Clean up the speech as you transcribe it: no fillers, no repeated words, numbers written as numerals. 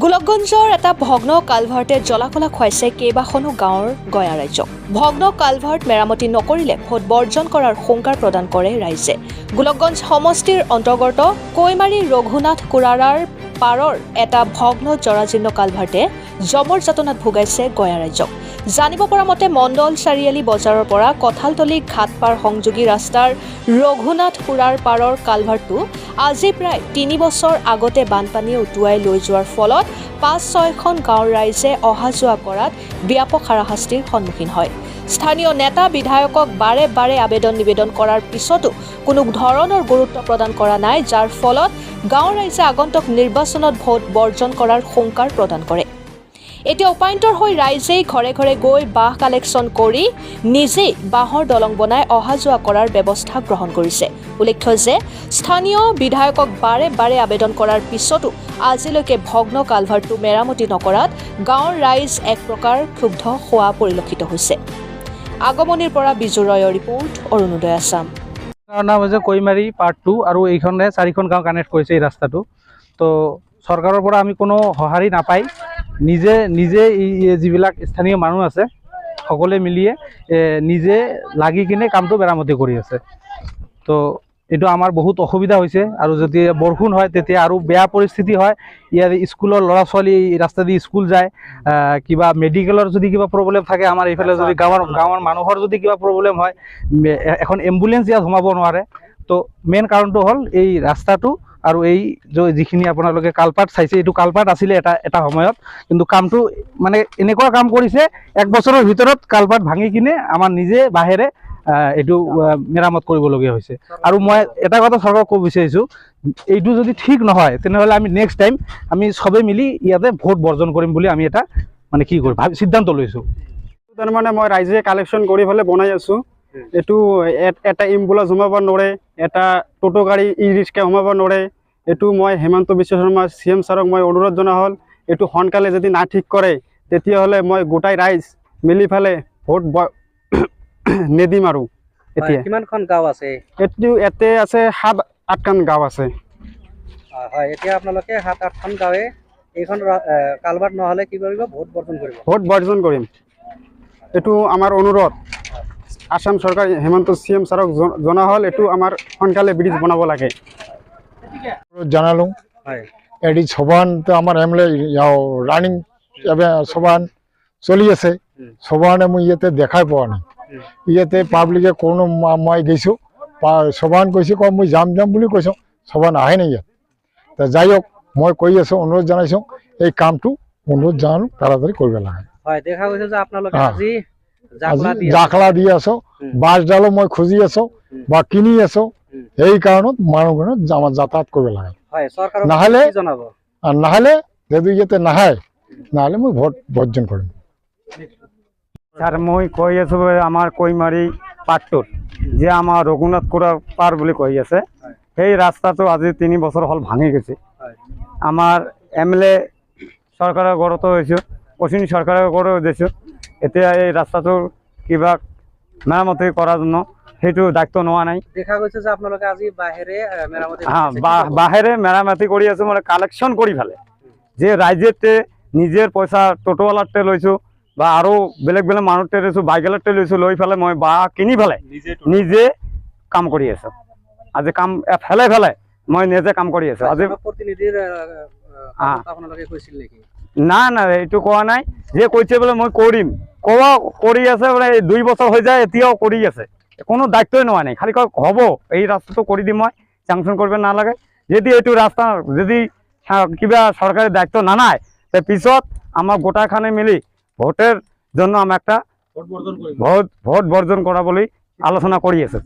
গোলকগঞ্জৰ এটা ভগ্ন কালভাৰ্টে জ্বলাকলা খুৱাইছে কেইবাখনো গাঁৱৰ গঞা ৰাইজক। ভগ্ন কালভাৰ্ট মেৰামতি নকৰিলে ভোট বৰ্জন কৰাৰ শংকাৰ প্ৰদান কৰে ৰাইজে। গোলকগঞ্জ সমষ্টিৰ অন্তৰ্গত কৈমাৰী ৰঘুনাথ কুৰাৰাৰ পাৰৰ এটা ভগ্ন জৰাজীৰ্ণ কালভাৰ্টে জমৰ যাতনাত ভোগাইছে গঞা ৰাইজক। জানিব পৰা মতে মণ্ডল চাৰিআলি বজাৰৰ পৰা কঁঠালতলী ঘাটপাৰ সংযোগী ৰাস্তাৰ ৰঘুনাথ কুৰাৰ পাৰৰ কালভাৰ্টটো আজি প্ৰায় ৩ বছৰ আগতে বানপানীয়ে উটুৱাই লৈ যোৱাৰ ফলত ৫-৬খন গাঁৱৰ ৰাইজে অহা যোৱা কৰাত ব্যাপক হাৰাশাস্তিৰ সন্মুখীন হয়। স্থানীয় নেতা বিধায়কক বাৰে বাৰে আবেদন নিবেদন কৰাৰ পিছতো কোনো ধৰণৰ গুৰুত্ব প্ৰদান কৰা নাই, যাৰ ফলত গাঁৱৰ ৰাইজে আগন্তুক নিৰ্বাচনত ভোট বৰ্জন কৰাৰ শংকাৰ প্ৰদান কৰে। এতিয়া উপায়ন্তৰ হৈ ৰাইজেই ঘৰে ঘৰে গৈ বাঁহ কালেকশ্যন কৰি নিজেই বাঁহৰ দলং বনাই অহা যোৱা কৰাৰ ব্যৱস্থা গ্ৰহণ কৰিছে। উল্লেখ্য যে স্থানীয় বিধায়কক বাৰে বাৰে আবেদন কৰাৰ পিছতো আজিলৈকে ভগ্ন কালভাৰ্টটো মেৰামতি নকৰাত গাঁৱৰ ৰাইজ এক প্ৰকাৰ ক্ষুব্ধ হোৱা পৰিলক্ষিত হৈছে। আগমনিৰ পৰা বিজু ৰয়ৰ ৰিপৰ্ট, অৰুণোদয় আছাম। নাম হৈছে কৈমাৰী পাৰ্ট 2 আৰু এইখনে 4খন গাঁও কানেক্ট কৰিছে এই ৰাস্তাটো। তো চৰকাৰৰ পৰা আমি কোনো সঁহাৰি নাপাই নিজে যিবিলাক স্থানীয় মানুহ আছে সকলোৱে মিলিয়ে নিজে লাগি কিনে কামটো মেৰামতি কৰি আছে। তো এইটো আমাৰ বহুত অসুবিধা হৈছে আৰু যদি বৰষুণ হয় তেতিয়া আৰু বেয়া পৰিস্থিতি হয়। ইয়াৰ স্কুলৰ ল'ৰা ছোৱালী ৰাস্তা দি স্কুল যায়, কিবা মেডিকেলৰ যদি কিবা প্ৰব্লেম থাকে, আমাৰ এইফালে যদি গাঁৱৰ মানুহৰ যদি কিবা প্ৰব্লেম হয়, এখন এম্বুলেঞ্চ ইয়াত সোমাব নোৱাৰে। তো মেইন কাৰণটো হ'ল এই ৰাস্তাটো আৰু এই যিখিনি আপোনালোকে কালপাট চাইছে, এইটো কালপাট আছিলে এটা সময়ত, কিন্তু কামটো মানে এনেকুৱা কাম কৰিছে 1 বছৰৰ ভিতৰত কালপাট ভাঙি কিনে আমাৰ নিজে বাহিৰে এইটো মেৰামত কৰিবলগীয়া হৈছে। আৰু মই এটা কথা চৰকাৰক ক'ব বিচাৰিছোঁ, এইটো যদি ঠিক নহয় তেনেহ'লে আমি নেক্সট টাইম আমি চবেই মিলি ইয়াতে ভোট বৰ্জন কৰিম বুলি আমি এটা মানে কি কৰিম সিদ্ধান্ত লৈছোঁ। তাৰমানে মই ৰাইজে কালেকশ্যন কৰি পেলাই বনাই আছোঁ। এইটো এটা এম্বুলেঞ্চ সোমাব নোৱাৰে, এটা টোটো গাড়ী ই ৰিক্সা সোমাব নোৱাৰে। এইটো মই হিমন্ত বিশ্ব শৰ্মা CM ছাৰক মই অনুৰোধ জনা হ'ল, এইটো সোনকালে যদি না ঠিক কৰে তেতিয়াহ'লে মই গোটাই ৰাইজ মিলি পেলাই ভোট নিদিম। আৰু এতিয়া কিমানখন গাঁও আছে? ইয়াতে আছে 7-8খন গাঁও আছে। হয়, এতিয়া আপোনালোকে 7-8খন গাঁৱে এইখন কালভাৰ্ট নহ'লে কি কৰিব? ভোট বৰ্জন কৰিব। ভোট বৰ্জন কৰিম, এইটো আমাৰ অনুৰোধ। আসাম চৰকাৰ হিমন্ত CM ছাৰক জনা হ'ল, এইটো আমাৰ সোনকালে ব্ৰিজ বনাব লাগে। জানালো এটি সভান তো আমাৰ এমএলএ ৰানিং সভান চলি আছে। সভানে মই ইয়াতে দেখাই পোৱা নাই। ইয়াতে পাব্লিকে কোনো মই গৈছোঁ সভান কৈছে মই যাম বুলি কৈছোঁ, সভান আহে নাই ইয়াত। তা যাই হোক, মই কৈ আছোঁ, অনুৰোধ জনাইছোঁ এই কামটো অনুৰোধ জানো তাড়াতাড়ি কৰিব লাগে। হয়, দেখা গৈছে যে আপোনালোকে আজি জাখলা দি আছোঁ, বাঁশডালো মই খুজি আছোঁ বা কিনি আছোঁ। এই কাৰণত মানুহজনে আমাৰ যাতায়াত কৰিব লাগে। নাহলে যদি ইয়াতে নাহে নহ'লে মই ভোট বৰ্জন কৰিম। ছাৰ, মই কৈ আছোঁ আমাৰ কৈমাৰী পাৰ্ট 2 যে আমাৰ ৰঘুনাথ কুৰাৰ পাৰ বুলি কৈ আছে, সেই ৰাস্তাটো আজি 3 বছৰ হ'ল ভাঙি গৈছে। আমাৰ MLA চৰকাৰৰ ঘৰতো হৈছোঁ, অশ্বিনী চৰকাৰৰ ঘৰতো দিছোঁ। এতিয়া এই ৰাস্তাটোৰ কিবা মেৰামতি কৰাৰ জন্য সেইটো দায়িত্ব নোৱা নাই। দেখা গৈছে যে আপোনালোকে আজি বাহিৰে মেৰামতি কৰি আছোঁ, মানে কালেকশ্যন কৰি ফেলে যে ৰাইজেতে নিজেৰ পয়সা টোটোওয়ালাতে লৈছোঁ বা আৰু বেলেগ মানুহতে লৈছোঁ, বাইকেলতে লৈছোঁ, লৈ ফেলে মই বাঁহ কিনি ফেলে নিজে কাম কৰি আছোঁ। আজি কাম ফেলে মই নিজে কাম কৰি আছোঁ। আজি না এইটো কোৱা নাই যে কৈছে বোলে মই কৰিম, কৰি আছে বোলে 2 বছৰ হৈ যায়, এতিয়াও কৰি আছে। কোনো দায়িত্বই নোৱা নাই, খালি হ'ব এই ৰাস্তাটো কৰি দিম, মই চেংচন কৰিব নালাগে। যদি এইটো ৰাস্তা যদি কিবা সরকারি দায়িত্ব না নেয়, পিছত আমার গোটাখানে মিলি ভোটের জন্য আমি একটা ভোট বর্জন করা বলে আলোচনা করি আছে।